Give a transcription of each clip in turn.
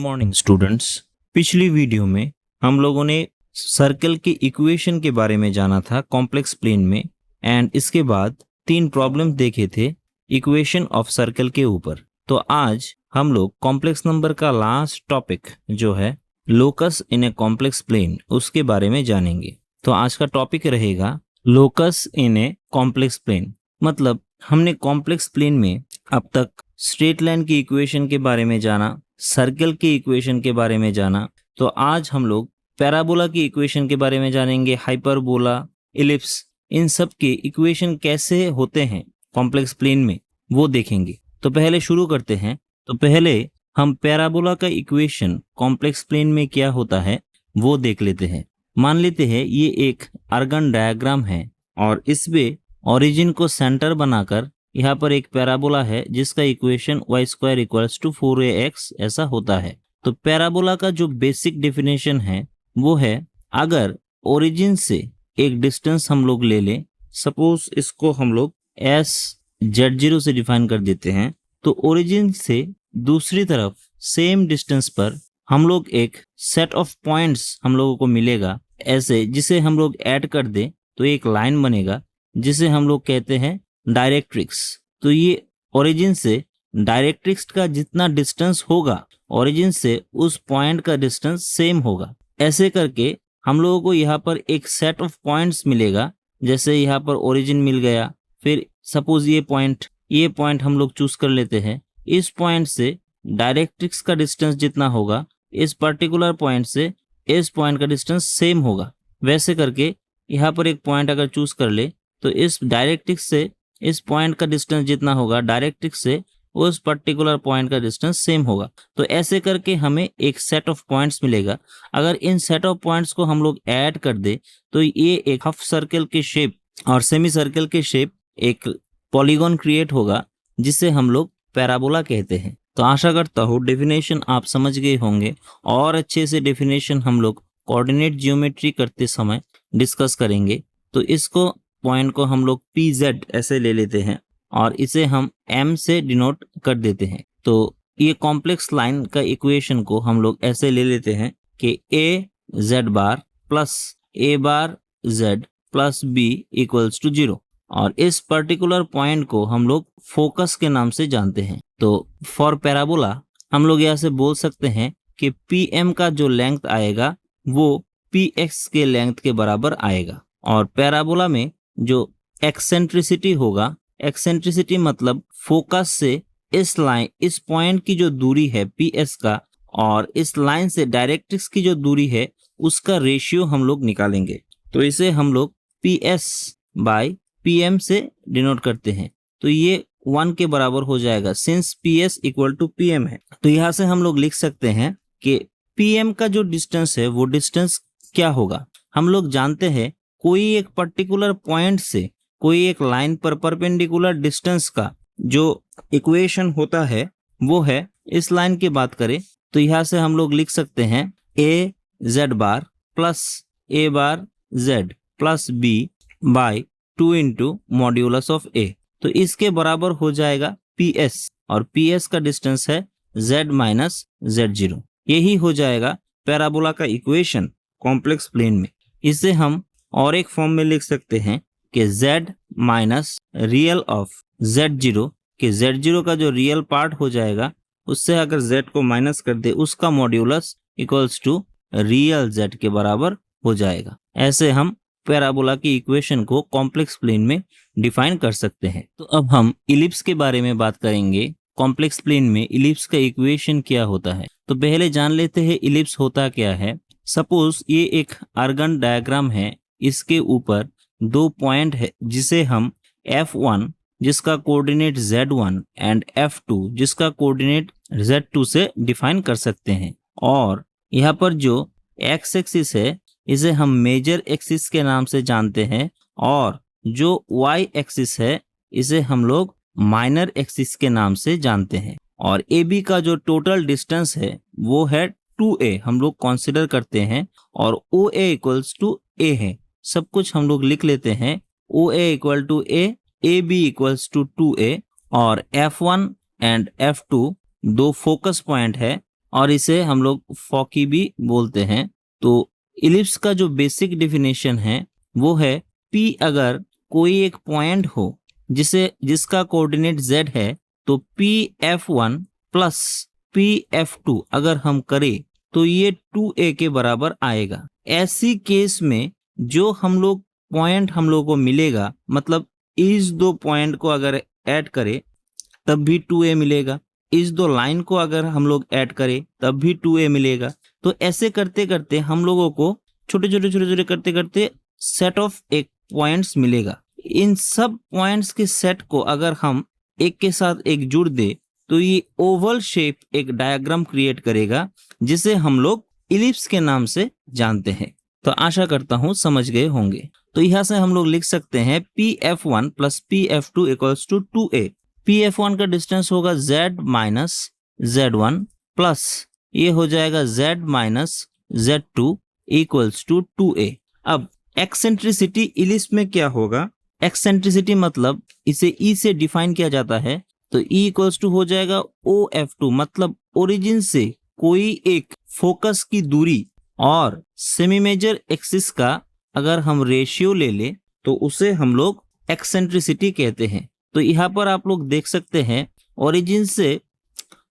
Morning students. पिछली video में हम लोगों ने सर्कल के इक्वेशन के बारे में जाना था कॉम्प्लेक्स प्लेन में, एंड इसके बाद 3 प्रॉब्लम देखे थे इक्वेशन ऑफ सर्कल के ऊपर। तो आज हम लोग कॉम्प्लेक्स नंबर का लास्ट टॉपिक जो है locus in a complex plane उसके बारे में जानेंगे। तो आज का टॉपिक रहेगा locus in a complex plane. मतलब हमने कॉम्प्लेक्स प्लेन में अब तक स्ट्रेट लाइन की इक्वेशन के बारे में जाना, सर्कल की इक्वेशन के बारे में जाना। तो आज हम लोग पैराबोला की इक्वेशन के बारे में जानेंगे, हाइपरबोला, इलिप्स, इन सब के इक्वेशन कैसे होते हैं कॉम्प्लेक्स प्लेन में वो देखेंगे। तो पहले शुरू करते हैं। तो पहले हम पैराबोला का इक्वेशन कॉम्प्लेक्स प्लेन में क्या होता है वो देख लेते हैं। मान लेते हैं ये एक आर्गन डायग्राम है और इसमें ओरिजिन को सेंटर बनाकर यहाँ पर एक पैराबोला है जिसका इक्वेशन y² = 4ax ऐसा होता है। तो पैराबोला का जो बेसिक डेफिनेशन है वो है, अगर ओरिजिन से एक डिस्टेंस हम लोग ले लें, सपोज इसको हम लोग z0 से डिफाइन कर देते हैं, तो ओरिजिन से दूसरी तरफ सेम डिस्टेंस पर हम लोग एक सेट ऑफ पॉइंट्स हम लोगों को मिलेगा ऐसे, जिसे हम लोग ऐड कर दें तो एक लाइन बनेगा जिसे हम लोग कहते हैं डायरेक्ट्रिक्स। तो ये ओरिजिन से डायरेक्ट्रिक्स का जितना डिस्टेंस होगा ओरिजिन से उस पॉइंट का डिस्टेंस सेम होगा। ऐसे करके हम लोगों को यहाँ पर एक सेट ऑफ पॉइंट्स मिलेगा। जैसे यहाँ पर ओरिजिन मिल गया, फिर सपोज ये पॉइंट हम लोग चूज कर लेते हैं। इस पॉइंट से डायरेक्ट्रिक्स का डिस्टेंस जितना होगा इस पर्टिकुलर पॉइंट से इस पॉइंट का डिस्टेंस सेम होगा। वैसे करके यहाँ पर एक पॉइंट अगर चूज कर ले तो इस डायरेक्ट्रिक्स से इस पॉइंट का डिस्टेंस जितना होगा डायरेक्ट्रिक्स से उस पर्टिकुलर पॉइंट का डिस्टेंस सेम होगा। तो ऐसे करके हमें एक सेट ऑफ पॉइंट्स मिलेगा। अगर इन सेट ऑफ पॉइंट्स को हम लोग ऐड कर दे तो ये एक हाफ सर्कल के शेप और सेमी सर्कल के शेप एक पॉलीगॉन क्रिएट होगा जिसे हम लोग पैराबोला कहते हैं। तो आशा करता हूँ डेफिनेशन आप समझ गए होंगे, और अच्छे से डेफिनेशन हम लोग कोऑर्डिनेट जियोमेट्री करते समय डिस्कस करेंगे। तो इसको पॉइंट को हम लोग PZ ऐसे ले लेते हैं और इसे हम M से डिनोट कर देते हैं। तो ये कॉम्प्लेक्स लाइन का इक्वेशन को हम लोग ऐसे ले लेते हैं कि AZ plus AZ plus B = 0, और इस पर्टिकुलर पॉइंट को हम लोग फोकस के नाम से जानते हैं। तो फॉर पैराबोला हम लोग यहाँ से बोल सकते हैं कि PM का जो लेंथ आएगा वो PX के लेंथ के बराबर आएगा, और पैराबोला में जो एक्सेंट्रिसिटी होगा, एक्सेंट्रिसिटी मतलब फोकस से इस पॉइंट की जो दूरी है PS का और इस लाइन से डायरेक्ट्रिक्स की जो दूरी है उसका रेशियो हम लोग निकालेंगे। तो इसे हम लोग PS/PM से डिनोट करते हैं। तो ये 1 के बराबर हो जाएगा सिंस PS = PM है। तो यहाँ से हम लोग लिख सकते हैं कि PM का जो डिस्टेंस है वो डिस्टेंस क्या होगा। हम लोग जानते हैं कोई एक पर्टिकुलर पॉइंट से कोई एक लाइन पर परपेंडिकुलर डिस्टेंस का जो इक्वेशन होता है वो है, इस लाइन की बात करें तो यहाँ से हम लोग लिख सकते हैं AZ plus AZ plus B/2 × modulus of A। तो इसके बराबर हो जाएगा PS, और PS का डिस्टेंस है Z - Z0। यही हो जाएगा पैराबोला का इक्वेशन कॉम्प्लेक्स प्लेन में। इसे हम और एक फॉर्म में लिख सकते हैं कि Z minus real of Z0, कि Z0 का जो रियल पार्ट हो जाएगा उससे अगर Z को माइनस कर दे उसका मॉड्यूलस = रियल Z के बराबर हो जाएगा। ऐसे हम पैराबोला की इक्वेशन को कॉम्प्लेक्स प्लेन में डिफाइन कर सकते हैं। तो अब हम इलिप्स के बारे में बात करेंगे। कॉम्प्लेक्स प्लेन में इलिप्स का इक्वेशन क्या होता है। तो पहले जान लेते हैं इलिप्स होता क्या है। सपोज ये एक आर्गन डायग्राम है, इसके ऊपर 2 पॉइंट है जिसे हम F1 जिसका कोऑर्डिनेट Z1 एंड F2 जिसका कोऑर्डिनेट Z2 से डिफाइन कर सकते हैं। और यहाँ पर जो x एक्सिस है इसे हम मेजर एक्सिस के नाम से जानते हैं, और जो y एक्सिस है इसे हम लोग माइनर एक्सिस के नाम से जानते हैं। और AB का जो टोटल डिस्टेंस है वो है 2a हम लोग कंसीडर करते हैं, और OA = A है। सब कुछ हम लोग लिख लेते हैं। OA = A, AB = 2a, और F1 and F2 2 focus point है, और इसे हम लोग फॉकी भी बोलते हैं। तो इलिप्स का जो बेसिक डेफिनेशन है वो है P अगर कोई एक पॉइंट हो जिसका कोऑर्डिनेट z है तो PF1 प्लस PF2 अगर हम करें तो ये 2a के बराबर आएगा। ऐसी केस में जो हम लोग पॉइंट हम लोग को मिलेगा, मतलब इस दो पॉइंट को अगर ऐड करें तब भी 2a मिलेगा, इस दो लाइन को अगर हम लोग ऐड करें तब भी 2a मिलेगा। तो ऐसे करते करते हम लोगों को छोटे छोटे करते करते सेट ऑफ एक पॉइंट्स मिलेगा। इन सब पॉइंट्स के सेट को अगर हम एक के साथ एक जुड़ दे तो ये ओवल शेप एक डायग्राम क्रिएट करेगा जिसे हम लोग इलिप्स के नाम से जानते हैं। तो आशा करता हूं समझ गए होंगे। तो यहाँ से हम लोग लिख सकते हैं PF1 plus PF2 equals to 2a। PF1 का डिस्टेंस होगा z माइनस z1 प्लस ये हो जाएगा z minus z2 equals to 2a। अब एक्सेंट्रिसिटी इलिप्स में क्या होगा? एक्सेंट्रिसिटी मतलब इसे E से डिफाइन किया जाता है, तो E इक्वल्स टू हो जाएगा OF2, मतलब ओरिजिन से कोई एक फोकस की दूरी और सेमी मेजर एक्सिस का अगर हम रेशियो ले ले तो उसे हम लोग एक्सेंट्रिसिटी कहते हैं। तो यहाँ पर आप लोग देख सकते हैं ओरिजिन से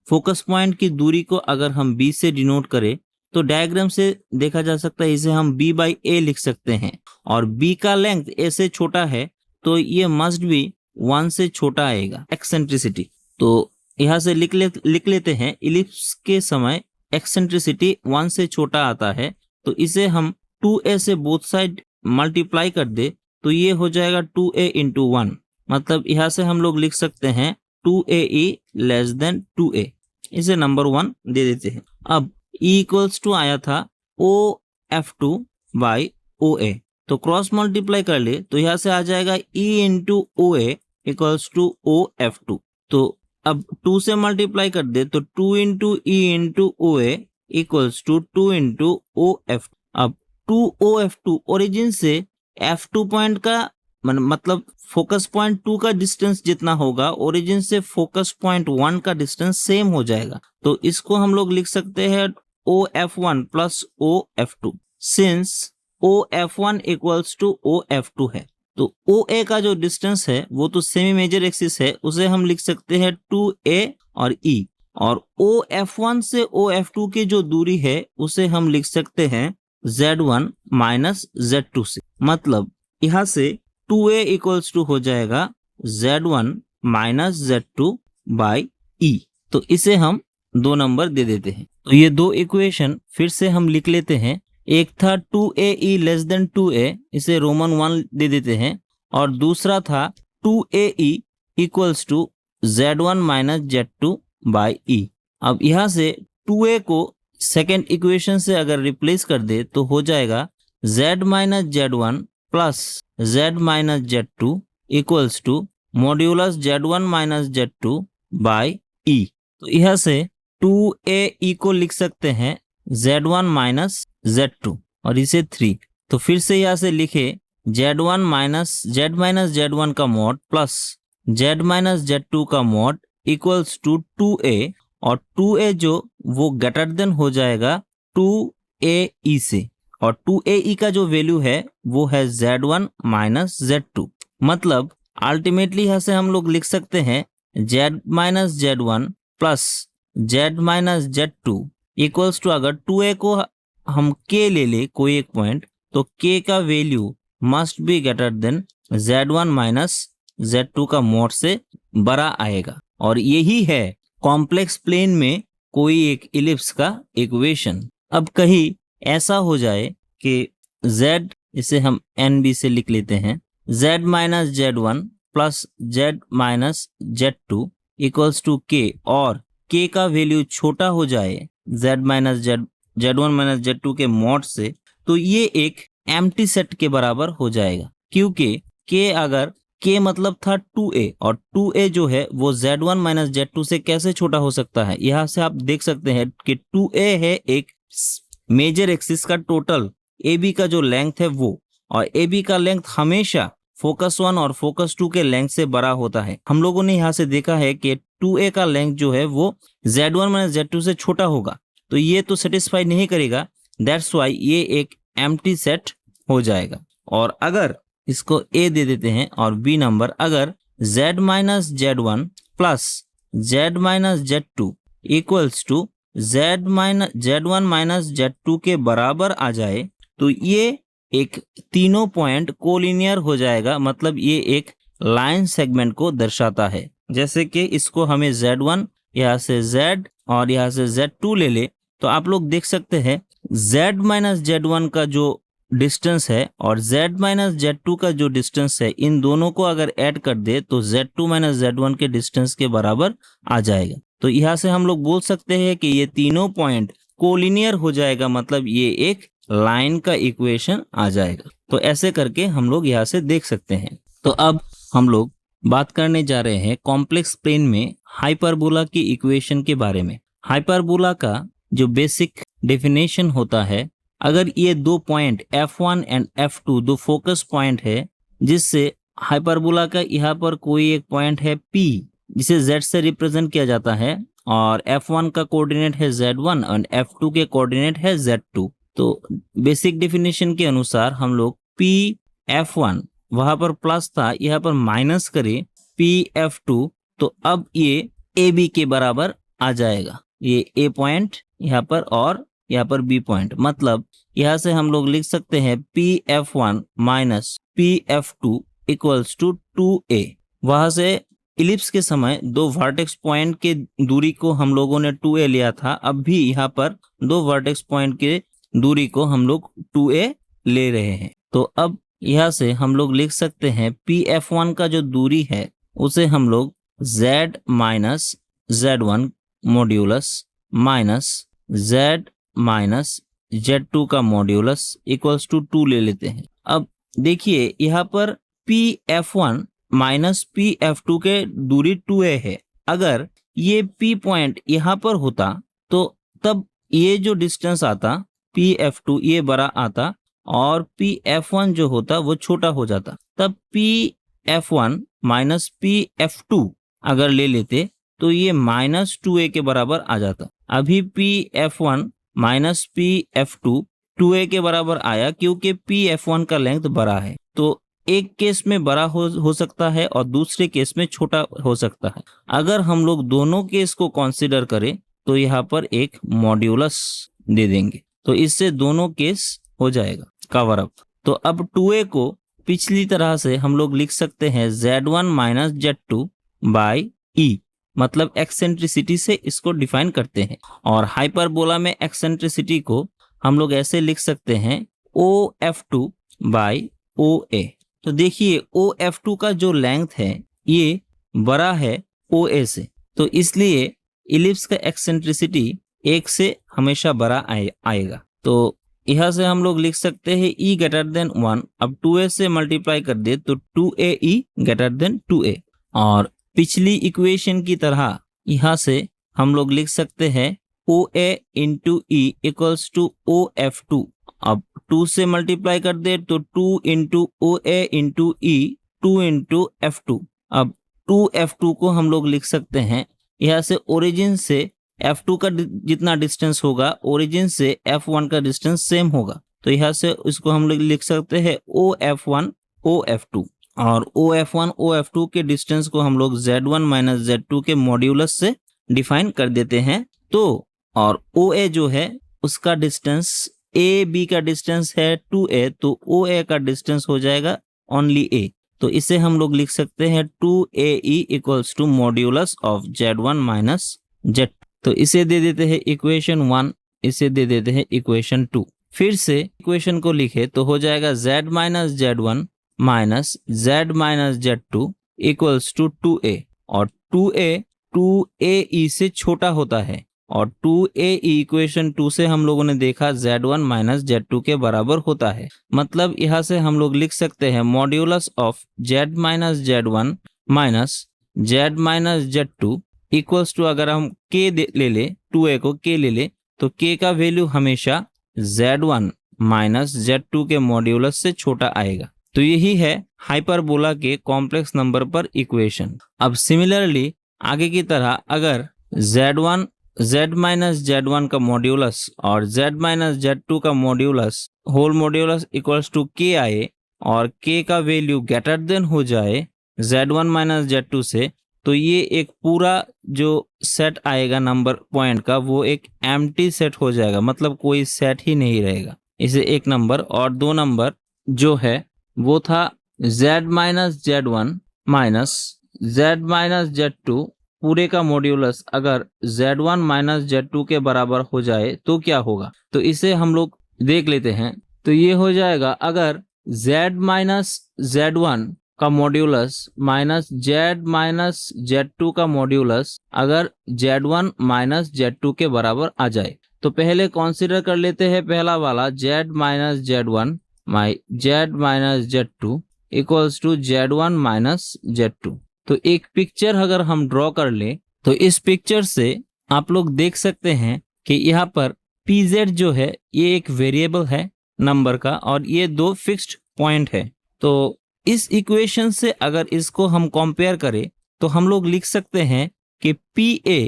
फोकस पॉइंट की दूरी को अगर हम B से डिनोट करें तो डायग्राम से देखा जा सकता है इसे हम B/A लिख सकते हैं, और B का लेंथ A से छोटा है तो ये मस्ट बी 1 से छोटा आएगा एक्सेंट्रिसिटी। तो यहाँ से लिख लेते हैं इलिप्स के समय एक्सेंट्रिसिटी 1 से छोटा आता है, तो इसे हम 2a से बोथ साइड मल्टीप्लाई कर दे तो ये हो जाएगा 2a इंटू 1, मतलब यहाँ से हम लोग लिख सकते हैं 2ae लेस देन 2a। इसे नंबर 1 दे देते हैं। अब E इक्वल्स टू आया था OF2 बाई OA, तो क्रॉस मल्टीप्लाई कर ले तो यहाँ से आ जाएगा E into OA equals to OF2। तो अब 2 से मल्टीप्लाई कर दे तो 2 into E into OA equals to 2 into OF। अब 2OF2 ओरिजिन से F2 पॉइंट का मतलब फोकस पॉइंट 2 का डिस्टेंस जितना होगा ओरिजिन से फोकस पॉइंट 1 का डिस्टेंस सेम हो जाएगा। तो इसको हम लोग लिख सकते हैं OF1 plus OF2, since OF1 equals to OF2 है। तो OA का जो डिस्टेंस है वो तो सेमी मेजर एक्सिस है, उसे हम लिख सकते हैं 2A और E, और OF1 से OF2 की जो दूरी है उसे हम लिख सकते हैं Z1 माइनस Z2 से, मतलब यहाँ से 2a इक्वल्स टू हो जाएगा Z1 minus Z2 by E। तो इसे हम 2 नंबर दे देते हैं। तो ये 2 इक्वेशन फिर से हम लिख लेते हैं। एक था 2ae लेस देन 2a, इसे रोमन 1 दे देते हैं, और दूसरा था 2ae equals to Z1 minus Z2 by E। अब यहाँ से 2a को सेकेंड इक्वेशन से अगर रिप्लेस कर दे तो हो जाएगा Z minus Z1 plus Z minus Z2 equals to modulus Z1 minus Z2 by E। तो यहाँ से 2ae को लिख सकते हैं Z1 माइनस Z2 और इसे 3। तो फिर से यहाँ से लिखे Z1 माइनस Z1 का mod plus Z minus Z2 का मॉड इक्वल्स टू 2a, और 2a जो वो ग्रेटर देन हो जाएगा 2ae से, और 2ae का जो वैल्यू है वो है Z1 माइनस Z2। मतलब अल्टीमेटली यहाँ से हम लोग लिख सकते हैं Z minus Z1 plus Z minus Z2 equals to, अगर 2a को हम k ले ले कोई एक पॉइंट तो k का value must be greater than Z1 minus Z2 का मॉड से बड़ा आएगा। और यही है कॉम्प्लेक्स प्लेन में कोई एक इलिप्स का इक्वेशन। अब कहीं ऐसा हो जाए कि z, इसे हम NB से लिख लेते हैं, Z minus Z1 plus Z minus Z2 equals to k, और k का वैल्यू छोटा हो जाए Z1 माइनस Z2 के मॉड से, तो ये एक एम्प्टी सेट के बराबर हो जाएगा, क्योंकि k अगर k मतलब था 2a, और 2a जो है वो Z1 माइनस Z2 से कैसे छोटा हो सकता है। यहाँ से आप देख सकते हैं कि 2a है एक मेजर एक्सिस का टोटल AB का जो लेंथ है वो, और AB का लेंथ हमेशा फोकस 1 और फोकस 2 के लेंथ से बड़ा होता है। हम लोगों ने यहाँ से देखा है कि 2a का लेंथ जो है वो Z1 माइनस Z2 से छोटा होगा, तो ये तो सेटिस्फाई नहीं करेगा, दैट्स वाई ये एक एम्प्टी सेट हो जाएगा। और अगर इसको A दे देते हैं और B नंबर, अगर Z minus Z1 plus Z minus Z2 equals to Z1 minus Z2 के बराबर आ जाए तो ये एक तीनों पॉइंट कोलिनियर हो जाएगा, मतलब ये एक लाइन सेगमेंट को दर्शाता है। जैसे कि इसको हमें Z1 यहाँ से Z और यहाँ से Z2 ले ले तो आप लोग देख सकते हैं Z माइनस Z1 का जो डिस्टेंस है और Z माइनस Z2 का जो डिस्टेंस है, इन दोनों को अगर ऐड कर दे तो Z2 माइनस Z1 के डिस्टेंस के बराबर आ जाएगा। तो यहाँ से हम लोग बोल सकते हैं कि ये तीनों पॉइंट कोलिनियर हो जाएगा, मतलब ये एक लाइन का इक्वेशन आ जाएगा। तो ऐसे करके हम लोग यहाँ से देख सकते हैं। तो अब हम लोग बात करने जा रहे हैं कॉम्प्लेक्स प्लेन में हाइपरबोला की इक्वेशन के बारे में। हाइपरबोला का जो बेसिक डेफिनेशन होता है, अगर ये दो पॉइंट F1 एंड F2 दो फोकस पॉइंट है, जिससे हाइपरबोला का यहाँ पर कोई एक पॉइंट है P जिसे Z से रिप्रेजेंट किया जाता है और F1 का कोऑर्डिनेट है Z1 और F2 के कोऑर्डिनेट है Z2। तो बेसिक डेफिनेशन के अनुसार हम लोग PF1 वहां पर प्लस था, यहाँ पर माइनस करें PF2 तो अब ये AB के बराबर आ जाएगा। ये A पॉइंट यहाँ पर और यहाँ पर B पॉइंट, मतलब यहाँ से हम लोग लिख सकते हैं PF1 minus PF2 equals to 2A। वहां से इलिप्स के समय दो वर्टेक्स पॉइंट के दूरी को हम लोगों ने 2A लिया था, अब भी यहाँ पर दो वर्टेक्स पॉइंट के दूरी को हम लोग 2A ले रहे हैं। तो अब यहाँ से हम लोग लिख सकते हैं PF1 का जो दूरी है उसे हम लोग Z minus Z1 modulus minus Z minus Z2 का मॉड्यूलस इक्वल्स टू 2 ले लेते हैं। अब देखिए यहाँ पर PF1 माइनस PF2 के दूरी 2A है। अगर ये P पॉइंट यहाँ पर होता तो तब ये जो डिस्टेंस आता PF2 ये बड़ा आता और PF1 जो होता वो छोटा हो जाता। तब PF1 माइनस PF2 अगर ले लेते तो ये माइनस 2A के बराबर आ जाता। अभी PF1 माइनस PF2 2A के बराबर आया क्योंकि PF1 का लेंथ बड़ा है। तो एक केस में बड़ा हो सकता है और दूसरे केस में छोटा हो सकता है। अगर हम लोग दोनों केस को कंसीडर करें तो यहाँ पर एक मॉड्यूलस दे देंगे, तो इससे दोनों केस हो जाएगा कवर अप। तो अब 2A को पिछली तरह से हम लोग लिख सकते हैं Z1 minus Z2 by E, मतलब एक्सेंट्रिसिटी से इसको डिफाइन करते हैं। और हाइपरबोला में एक्सेंट्रिसिटी को हम लोग ऐसे लिख सकते हैं OF2 बाई OA। तो देखिए OF2 का जो लेंथ है ये बड़ा है OA से, तो इसलिए इलिप्स का एक्सेंट्रिसिटी 1 से हमेशा बड़ा आएगा। तो यहाँ से हम लोग लिख सकते हैं E ग्रेटर देन 1। अब 2A से मल्टीप्लाई कर दे तो 2AE ग्रेटर देन 2A। और पिछली इक्वेशन की तरह यहाँ से हम लोग लिख सकते हैं OA into E equals to OF2। अब 2 से मल्टीप्लाई कर दे तो 2 into OA into E 2 into F2। अब 2F2 को हम लोग लिख सकते हैं यहाँ से ओरिजिन से F2 का जितना डिस्टेंस होगा ओरिजिन से F1 का डिस्टेंस सेम होगा। तो यहाँ से इसको हम लोग लिख सकते हैं OF1 OF2 और OF1 OF2 के डिस्टेंस को हम लोग Z1 माइनस Z2 के मॉड्यूलस से डिफाइन कर देते हैं। तो और OA जो है उसका डिस्टेंस AB का डिस्टेंस है 2A, तो OA का डिस्टेंस हो जाएगा ओनली A। तो इसे हम लोग लिख सकते हैं 2AE equals to modulus of Z1 minus Z। तो इसे दे देते हैं इक्वेशन 1, इसे दे देते हैं इक्वेशन 2। फिर से इक्वेशन को लिखे तो हो जाएगा Z minus Z1 minus Z minus Z2 equals to 2A। और 2A 2AE से छोटा होता है और 2AE इक्वेशन 2 से हम लोगों ने देखा Z1 माइनस Z2 के बराबर होता है। मतलब यहाँ से हम लोग लिख सकते हैं modulus of Z minus Z1 minus Z minus Z2 equals to, अगर हम K ले ले 2A को K ले ले तो K का वैल्यू हमेशा Z1 माइनस Z2 के मॉड्यूलस से छोटा आएगा। तो यही है हाइपरबोला के कॉम्प्लेक्स नंबर पर इक्वेशन। अब सिमिलरली आगे की तरह अगर Z1 z माइनस z1 का मॉड्यूलस और z माइनस z2 का modulus whole modulus equals to k आए और k का वैल्यू ग्रेटर देन हो जाए z1 माइनस z2 से, तो ये एक पूरा जो सेट आएगा नंबर पॉइंट का वो एक एम्प्टी सेट हो जाएगा, मतलब कोई सेट ही नहीं रहेगा। इसे एक नंबर और दो नंबर जो है वो था z minus z1 minus z minus z2 पूरे का मॉड्यूलस अगर z1 माइनस z2 के बराबर हो जाए तो क्या होगा, तो इसे हम लोग देख लेते हैं। तो ये हो जाएगा अगर z माइनस z1 का modulus minus z minus z2 का मॉड्यूलस अगर z1 माइनस z2 के बराबर आ जाए, तो पहले कंसीडर कर लेते हैं पहला वाला z minus z1 z minus z2 equals to z1 minus z2। तो एक पिक्चर अगर हम ड्रॉ कर ले तो इस पिक्चर से आप लोग देख सकते हैं कि यहाँ पर pz जो है ये एक वेरिएबल है नंबर का और ये दो फिक्स्ड पॉइंट है। तो इस इक्वेशन से अगर इसको हम कंपेयर करें तो हम लोग लिख सकते हैं कि pa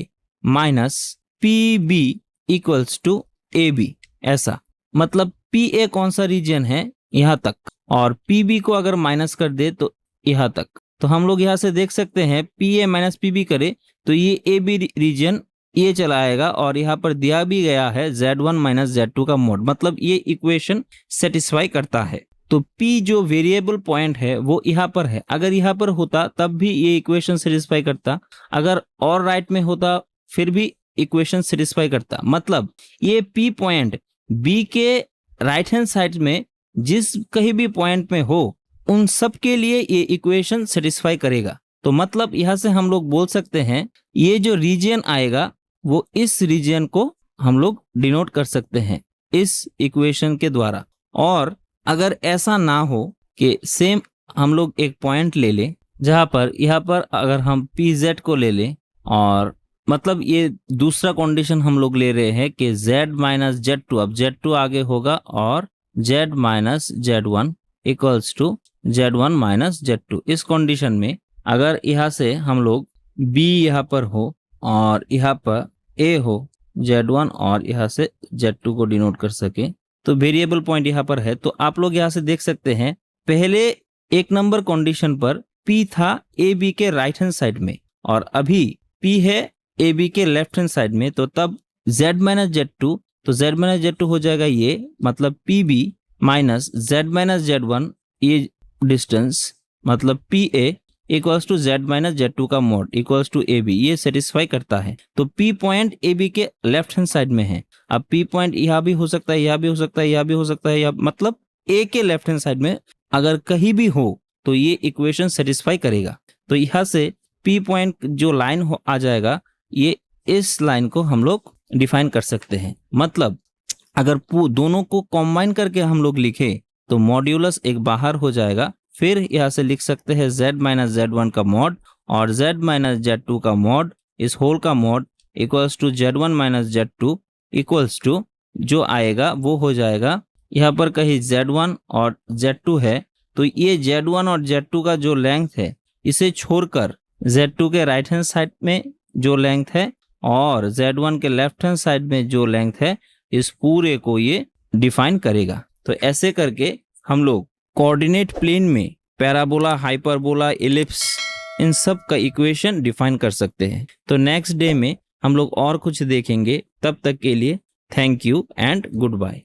minus pb equals to ab, ऐसा मतलब pa कौन सा रीजन है यहाँ तक और pb को अगर माइनस कर दे तो यहाँ तक। तो हम लोग यहाँ से देख सकते हैं pa माइनस pb करे तो ये ab रीजन ये चला आएगा और यहाँ पर दिया भी गया है z1 माइनस z2 का मोड, मतलब ये इक्वेशन सेटिस्फाई करता है। तो p जो वेरिएबल पॉइंट है वो यहाँ पर है, अगर यहाँ पर होता तब भी ये इक्वेशन सेटिस्फाई करता, अगर और राइट में होता फिर भी इक्वेशन सेटिस्फाई करता। मतलब ये p पॉइंट b के राइट हैंड साइड में जिस कहीं भी पॉइंट में हो उन सब के लिए ये इक्वेशन सेटिस्फाई करेगा। तो मतलब यहाँ से हम लोग बोल सकते हैं ये जो रीजन आएगा वो इस रीजन को हम लोग डिनोट कर सकते हैं इस इक्वेशन के द्वारा। और अगर ऐसा ना हो कि सेम हम लोग एक पॉइंट ले ले जहाँ पर यहाँ पर अगर हम pz को ले लें और मतलब ये दूसरा कंडीशन हम लोग ले रहे हैं कि z माइनस z2, अब z2 आगे होगा और z minus z1 equals to z1 minus z2। इस कंडीशन में अगर यहाँ से हम लोग b यहाँ पर हो और यहाँ पर a हो z1 और यहाँ से z2 को डिनोट कर सके तो वेरिएबल पॉइंट यहाँ पर है। तो आप लोग यहाँ से देख सकते हैं पहले एक नंबर कंडीशन पर p था ab के राइट हैंड साइड में और अभी p है ab के लेफ्ट हैंड साइड में, तो तब z माइनस z2 तो z माइनस z2 हो जाएगा ये, मतलब pb minus z minus z1 ये डिस्टेंस मतलब pa equals to z minus z2 का मोड इक्वल्स टू ab, ये सेटिस्फाई करता है। तो p पॉइंट ab के लेफ्ट हैंड साइड में है। अब p पॉइंट यहाँ भी हो सकता है, यहाँ भी हो सकता है, यहाँ भी हो सकता है, यहाँ मतलब a के लेफ्ट हैंड साइड में अगर कहीं भी हो तो ये इक्वेशन सेटिस्फाई करेगा। तो यहाँ से p पॉइंट जो लाइन आ जाएगा ये इस लाइन को हम लोग डिफाइन कर सकते हैं। मतलब अगर दोनों को कंबाइन करके हम लोग लिखे तो मॉड्यूलस एक बाहर हो जाएगा, फिर यहाँ से लिख सकते हैं z माइनस z1 का मॉड और z माइनस z2 का मॉड इस होल का mod equals to z1 minus z2 equals to जो आएगा वो हो जाएगा यहाँ पर कहीं z1 और z2 है तो ये z1 और z2 का जो लेंथ है इसे छोड़कर z2 के राइट हैंड साइड में जो लेंथ है और z1 के लेफ्ट हैंड साइड में जो लेंथ है इस पूरे को ये डिफाइन करेगा। तो ऐसे करके हम लोग कोऑर्डिनेट प्लेन में पैराबोला, हाइपरबोला, एलिप्स इन सब का इक्वेशन डिफाइन कर सकते हैं। तो नेक्स्ट डे में हम लोग और कुछ देखेंगे, तब तक के लिए thank you and good bye.